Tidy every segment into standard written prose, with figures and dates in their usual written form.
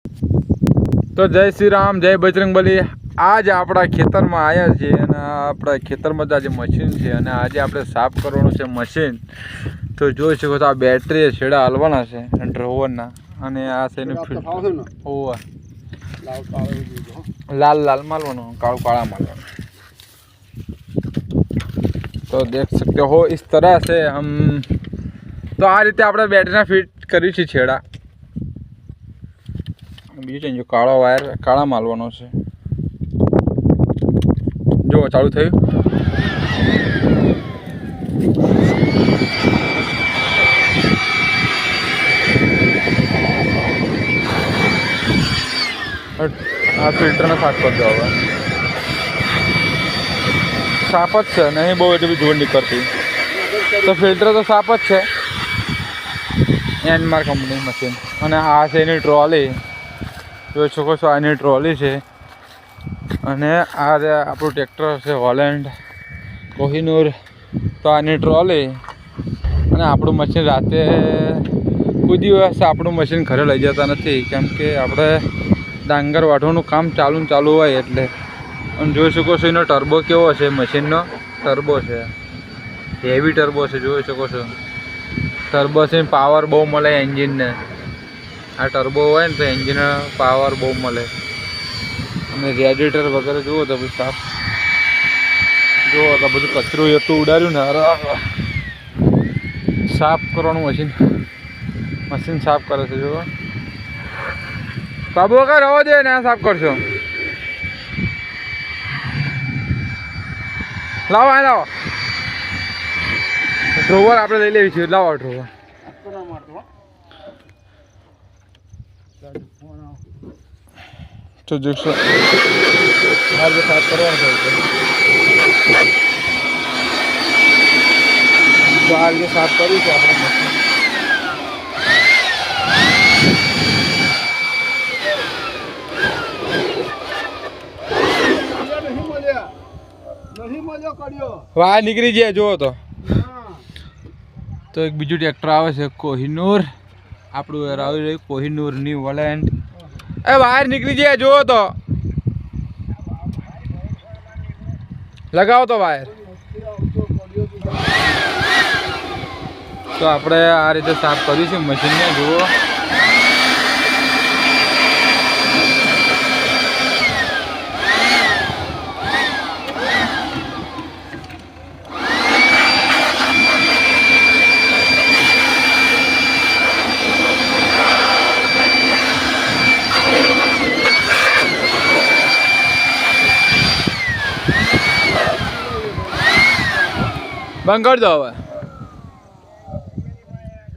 તો જય શ્રી રામ, જય બજરંગબલી। આજ આપણા ખેતરમાં આવ્યા છીએ અને આપણા ખેતરમાં આજે મશીન છે અને આજે આપણે સાફ કરવાનું છે મશીન। તો જોઈ શકો તો આ બેટરી છેડા હાલવાના છે ડ્રોવરના અને આ છે લાલ लाल मालवानो काला काला मालवानो। तो देख सकते हो इस तरह से हम तो आ रीते આપણે બેટરીના ફિટ કરી છે છેડા। બીજું જો કાળો વાયર કાળા માલવાનો છે। જો ચાલુ થયું। આ ફિલ્ટરને સાફ કરી દો હવે। સાફ જ છે, નહીં બહુ એટલી બધી ધૂળ નીકળતી। તો ફિલ્ટર તો સાફ જ છે। એનમાર કંપની મશીન અને આ છે એની ટ્રોલી। જોઈ શકો છો આની ટ્રોલી છે અને આ આપણું ટ્રેક્ટર છે હોલેન્ડ કોહિનૂર। તો આની ટ્રોલી અને આપણું મશીન રાતે કોઈ દિવસ આપણું મશીન ઘરે લઈ જતા નથી, કેમ કે આપણે ડાંગર વાઢવાનું કામ ચાલુ હોય એટલે। અને જોઈ શકો છો એનો ટર્બો કેવો છે, મશીનનો ટર્બો છે, હેવી ટર્બો છે। જોઈ શકો છો ટર્બો છે, પાવર બહુ મળે એન્જિનને। આ ટર્બો હોય ને તો એન્જિન પાવર બહુ મળે। અને રેડિએટર વગેરે જુઓ તો પછી સાફ જુઓ તો બધું કચરું એટલું ઉડાડ્યું ને સાફ કરવાનું મશીન સાફ કરે છે। જુઓ બાબુ વગર રવા દે ને સાફ કરશો। લાવો આ લાવો ડ્રોવર આપણે લઈ લેવી છે। લાવો ડ્રોવર તો દેખશો આજે સાફ કરવાનું છે। તો આજે સાફ કર્યું છે આપણે મશીન। વાહ નીકળી જાય જુઓ તો એક બીજું ટ્રેક્ટર આવે છે કોહિનૂર, આપણું આવી રહ્યું કોહિનૂર ન્યૂ હોલેન્ડ। એ બહાર નીકળી જાય જુઓ તો લગાવો તો વાયર। તો આપણે આ રીતે સાફ કર્યું છે મશીનને જુઓ। બંધ કરી દો હવે।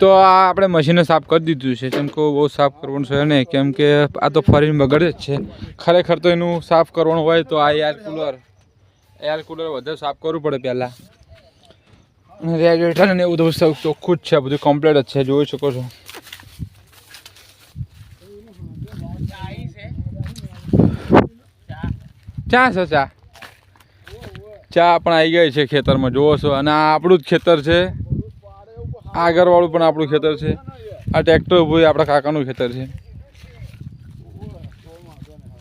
તો આ આપણે મશીને સાફ કરી દીધું છે, કેમ કે બહુ સાફ કરવાનું છે નહીં, કેમ કે આ તો ફરીને બગડે જ છે। ખરેખર તો એનું સાફ કરવાનું હોય તો આ એર કુલર વધારે સાફ કરવું પડે પહેલાં। અને રેડિએટર ને એવું બધું ચોખ્ખું જ છે, બધું કમ્પ્લીટ જ છે। જોઈ શકો છો ચા છે ચા પણ આવી ગઈ છે ખેતરમાં જુઓ છો। અને આ આપણું જ ખેતર છે, આગળવાળું પણ આપણું ખેતર છે। આ ટ્રેક્ટર ઊભું આપણા કાકાનું ખેતર છે।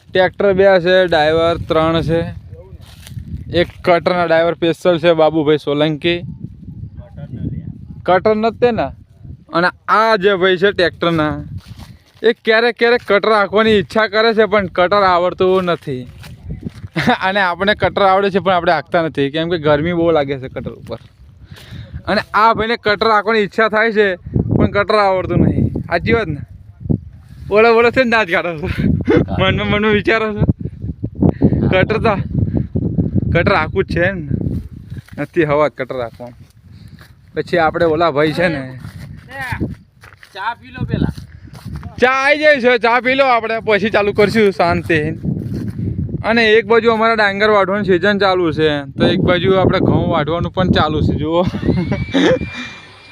ટ્રેક્ટર 2 છે, ડ્રાઈવર 3 છે। એક કટરના ડ્રાઈવર સ્પેશિયલ છે બાબુભાઈ સોલંકી, કટર નથી ને। અને આ જે ભાઈ છે ટ્રેક્ટરના એ ક્યારેક કટર હાંકવાની ઈચ્છા કરે છે પણ કટર આવડતું નથી। અને આપણે કટર આવડે છે પણ આપણે હાંકતા નથી, કેમ કે ગરમી બહુ લાગે છે કટર ઉપર। અને આ ભાઈને કટર હાંકવાની ઈચ્છા થાય છે પણ કટર આવડતું નહીં। સાચી વાત ને? બોલો છે ને દાંત કાઢો છો મનમાં વિચારો છો કટર હાંકવું જ છે ને, નથી હવા કટર હાંકવા। પછી આપણે ઓલા ભાઈ છે ને ચા પી લો, પેલા ચા આવી જાય છે, ચા પી લો આપણે પછી ચાલુ કરશું શાંતિ। અને એક બાજુ અમારા ડાંગર વાઢવાની સિઝન ચાલુ છે, તો એક બાજુ આપણે ઘઉં વાઢવાનું પણ ચાલુ છે। જુઓ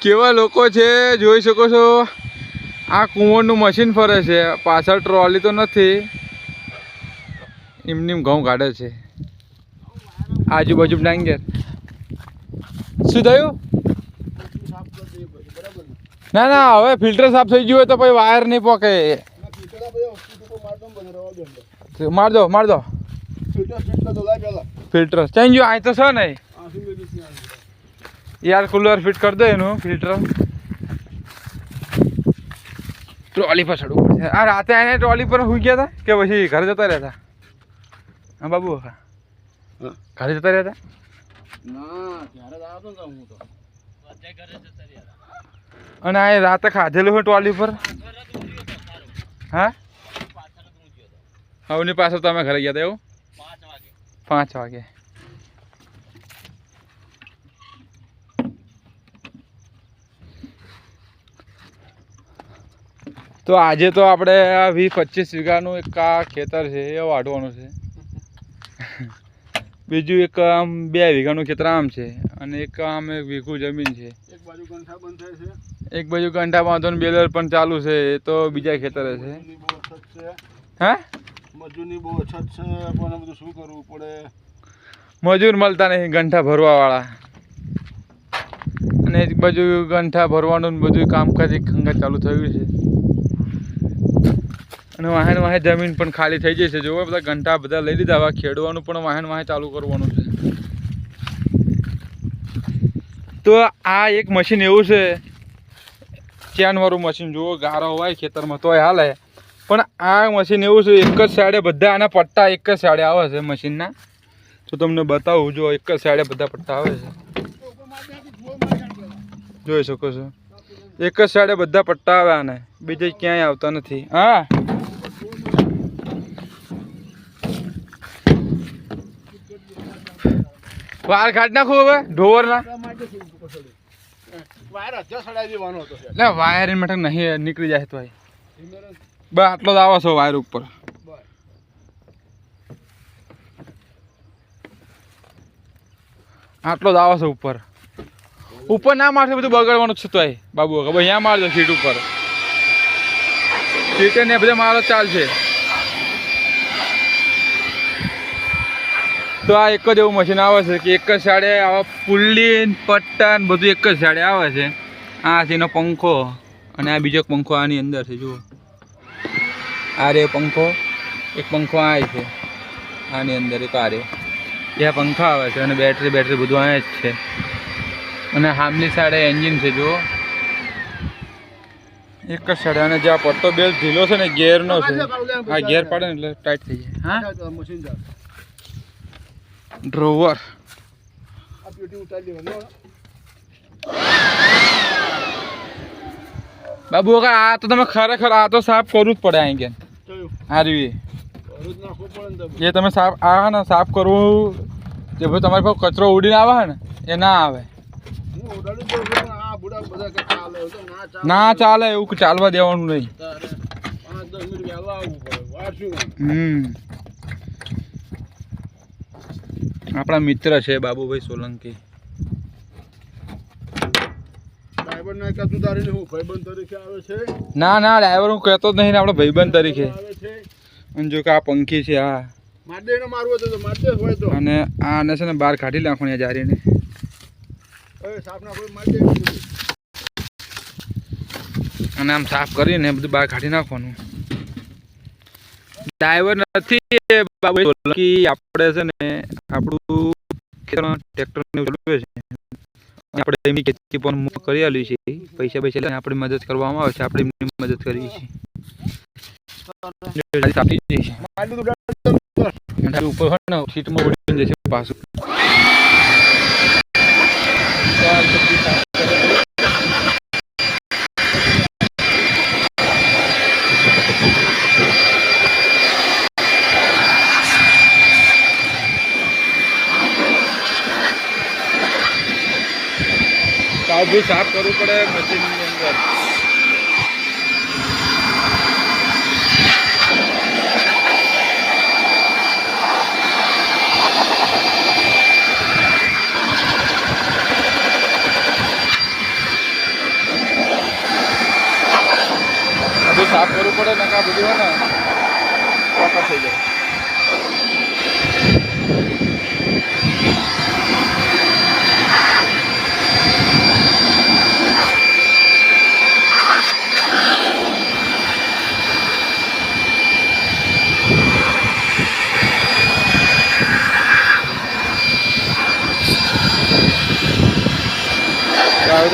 કેવા લોકો છે, જોઈ શકો છો। આ કુંવરનું મશીન ફરે છે, પાછળ ટ્રોલી તો નથી, એમની ઘઉં કાઢે છે આજુબાજુ ડાંગર। શું થયું? ના હવે ફિલ્ટર સાફ થઈ ગયું હોય તો પછી વાયર નહીં પોકે। માર દો ફિલ્ટર ચેન્જ આ તો છે નહીં યાર કુલર ફિટ કરી દો એનું ફિલ્ટર ટ્રોલી પર ચડવું પડશે આ રાતે આને ટ્રોલી પર સુઈ ગયા હતા કે પછી ઘરે જતા રહેતા હા બાબુ ઘરે જતા રહેતા અને આ રાતે ખાધેલું હોય ટ્રોલી પર હા હવની પાછળ તમે ઘરે ગયા હતા એવું 5 વાગે તો આજે તો આપણે 20-25 વીઘાનું એક આ ખેતર છે એ વાઢવાનું છે બીજું એક આમ 2 વીઘાનું ખેતર આમ છે અને એક આમ 1 વીઘું જમીન છે એક બાજુ કંઠા બાંધવાનું બેલર પણ ચાલુ છે એ તો બીજા ખેતરે છે હા મજૂરની બહુ અછત છે પણ બધું શું કરવું પડે મજૂર મળતા નહીં ગંઠા ભરવાવાળા અને એક બાજુ ગંઠા ભરવાનું બધું કામકાજ એક ખંગાત ચાલુ થયું છે અને વાહન જમીન પણ ખાલી થઈ જશે જો બધા ઘંટા બધા લઈ લીધા હવે ખેડવાનું પણ વાહન ચાલુ કરવાનું છે તો આ એક મશીન એવું છે ચેનવાળું મશીન જુઓ ગારો હોય ખેતરમાં તોય હાલે પણ આ મશીન એવું છે એક જ સાઈડે બધા આના પટ્ટા એક જ સાઈડે આવે છે મશીનના તો તમને બતાવું જો એક જ સાઈડે બધા પટ્ટા આવે છે જોઈ શકો છો એક જ સાઈડે બધા પટ્ટા આવે આને બીજે ક્યાંય આવતા નથી હા વાર કાઢ નાખું હવે ઢોર ના વાયર મટક નહીં નીકળી જાય તો બસ આટલો જ આવો છો વાયર ઉપર આટલો જ આવો છો ઉપર ના મારશે બધું બગાડવાનું છે તો બાબુ હવે અહીંયા મારજો સીટ ઉપર સીટે ને બધા મારો ચાલશે તો આ એક જ એવું મશીન આવે છે કે એક જ સાઈડે આવા પુલ્લી પટ્ટા ને બધું એક જ સાઈડે આવે છે આ છે એનો પંખો અને આ બીજો પંખો આની અંદર છે જુઓ આ રે પંખો એક પંખો આ છે આની અંદર એક આ રે એ પંખા આવે છે અને બેટરી બધું આ જ છે અને સામની સાઈડે એન્જિન છે જુઓ એક જ સાઈડે અને જે આ પટ્ટો બેલ ઢીલો છે ને ગેરનો છે આ ગેર પાડે ને એટલે ટાઈટ થઈ જાય હા ડ્રોવર બાબુ આ તો તમે ખરેખર આ તો સાફ કરવું જ પડે અહીં કે હારી એ તમે સાફ આ ને સાફ કરવું જે ભાઈ તમારી પાસે કચરો ઉડીને આવે ને એ ના આવે ના ચાલે એવું ચાલવા દેવાનું નહીં આપણા મિત્ર છે બાબુભાઈ સોલંકી ના ડ્રાઈવર હું કહેતો જ નહીં ને આપણા ભાઈબંધ તરીકે અને જો કે આ પંખી છે આ અને આને છે ને બહાર કાઢી નાખવાની જારીને અને આમ સાફ કરીને બધું બહાર કાઢી નાખવાનું ડ્રાઈવર નથી બાબુભાઈ આપણે છે ને આપણું ખેતરમાં ટ્રેક્ટર ચલાવે છે આપણે એમની ખેતી પણ કરી આલી છે પૈસા લઈને આપણી મદદ કરવામાં આવે છે આપણે એમની મદદ કરીએ છીએ ઉપર હોય ને સીટમાં ઉડી જશે પાછું બધું સાફ કરવું પડે મશીનની અંદર બધું સાફ કરવું પડે ને કા બધું હોય ને ચોખ્ખા થઈ જાય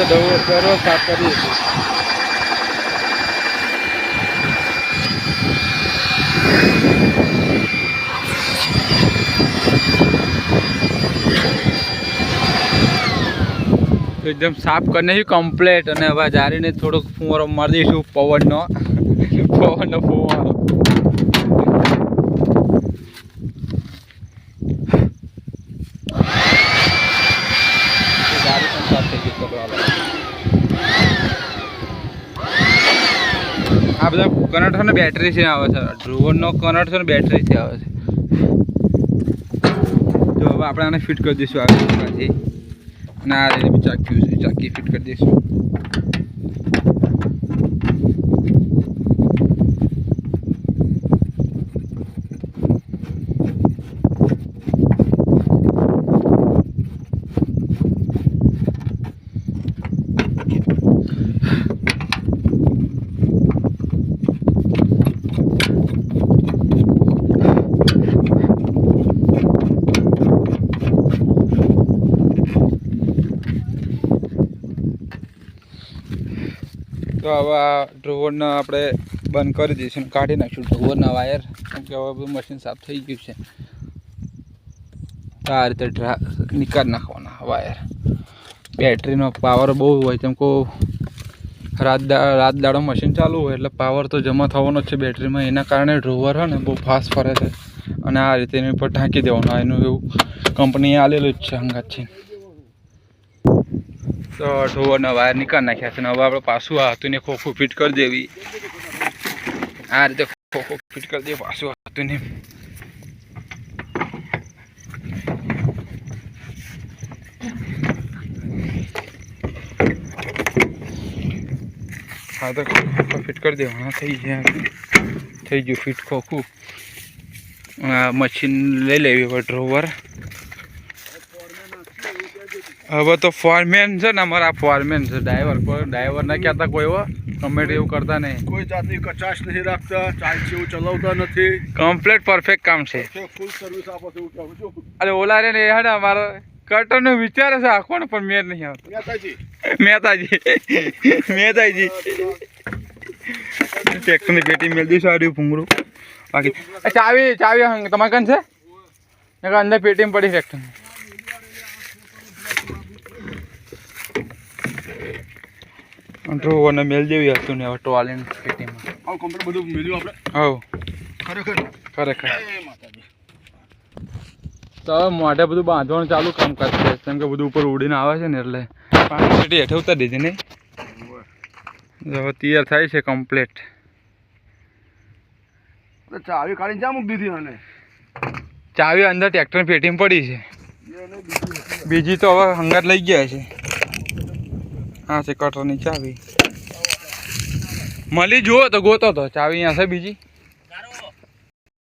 તો દરરોજ સાફ કરીએ છીએ. એકદમ સાફ કરીને કમ્પ્લેટ. અને હવે જારીને થોડોક ફુવારો મારી દઈશું પવનનો ફુવારો. જારી પણ સાફ થઈ ગઈ કપડાં. આ બધા કનેક્ટ છે ને બેટરીથી આવે છે. ડ્રોવરનો કનેક્ટ છે ને બેટરીથી આવે છે. જો હવે આપણે આને ફિટ કરી દઈશું આગળથી. અને આ રીતે ચાકી ફિટ કરી દઈશું. તો હવે આ ડ્રોવરને આપણે બંધ કરી દઈશું, કાઢી નાખીશું ડ્રોવરના વાયર, કેમ કે હવે બધું મશીન સાફ થઈ ગયું છે. તો આ રીતે નીકાળી નાખવાના વાયર. બેટરીનો પાવર બહુ હોય, કેમ કે રાત દાડો મશીન ચાલુ હોય એટલે પાવર તો જમા થવાનો જ છે બેટરીમાં. એના કારણે ડ્રોવર હોય ને બહુ ફાસ્ટ ફરે છે. અને આ રીતે એની ઉપર ઢાંકી દેવાનું. એનું એવું કંપનીએ આલેલું જ છે હંગાતથી. તો ડ્રોવરના વાયર નીકાળી નાખ્યા છે. અને હવે આપણે પાછું આ હતું ને ખોખું ફિટ કરી દેવી. આ રીતે ખોખું ફિટ કરી દઈએ પાછું હતું ને. હા તો ખોખું ફિટ કરી દેવાના. થઈ ગયું ફિટ ખોખું. મશીન લઈ લેવી હવે ડ્રોવર. હવે તો ફોરમેન છે ને, અમારા ફોરમેન છે. ડ્રાઈવર ના કહેતા કોઈ કમેન્ટ એવું કરતા નહીં. કોઈ જાતની કચાશ નહીં રાખતા, ચાલશે એવું ચલાવતા નથી. કમ્પ્લીટ પરફેક્ટ કામ છે. ફૂલ સર્વિસ આપો છો એવું કહું છું. અરે ઓલા રે ને એ હે અમારો કટરનો વિચાર છે આખો ને, પણ મેર નહીં આવતો. મહેતાજી ટ્રેક્ટરની પેટી મેળ દઈશું. આવ્યું ભૂંગળું બાકી ચાવી તમારે કન છે અંદર પેટીમાં પડી ટ્રેક્ટરની. ડ્રોવરને મેળ દેવી હતું ને હવે ટોલીને પેટીમાં. આવું કમ્પ્લીટ બધું મેળ્યું આપણે. હા ખરેખર. તો હવે મોઢે બધું બાંધવાનું ચાલુ કામ કરશે, કેમ કે બધું ઉપર ઉડીને આવે છે ને એટલે પાણી પેટી હેઠે ઉતારી દીધી નહીં. હવે તૈયાર થાય છે કમ્પ્લીટ. ચાવી કાઢીને જ્યાં મૂકી દીધી અને ચાવી અંદર ટ્રેક્ટરની પેટીમાં પડી છે. બીજી તો હવે હંગાત લઈ ગયા છે. હા છે કટરની ચાવી. મળી જુઓ તો ગોતો તો ચાવી અહીંયા છે બીજી.